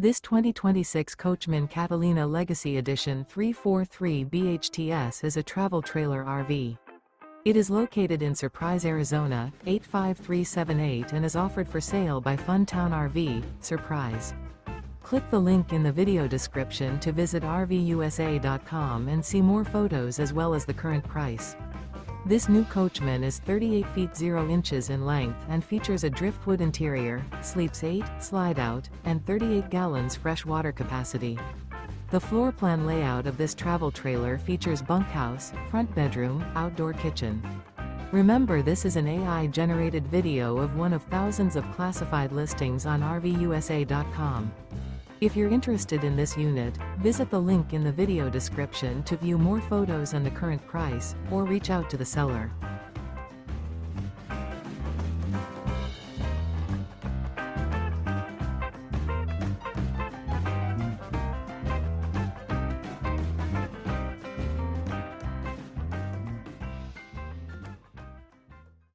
This 2026 Coachmen Catalina Legacy Edition 343 BHTS is a travel trailer RV. It is located in Surprise, Arizona, 85378 and is offered for sale by Funtown RV, Surprise. Click the link in the video description to visit RVUSA.com and see more photos as well as the current price. This new Coachmen is 38 feet 0 inches in length and features a driftwood interior, sleeps 8, slide-out, and 38 gallons fresh water capacity. The floor plan layout of this travel trailer features bunkhouse, front bedroom, outdoor kitchen. Remember, this is an AI-generated video of one of thousands of classified listings on RVUSA.com. If you're interested in this unit, visit the link in the video description to view more photos and the current price, or reach out to the seller.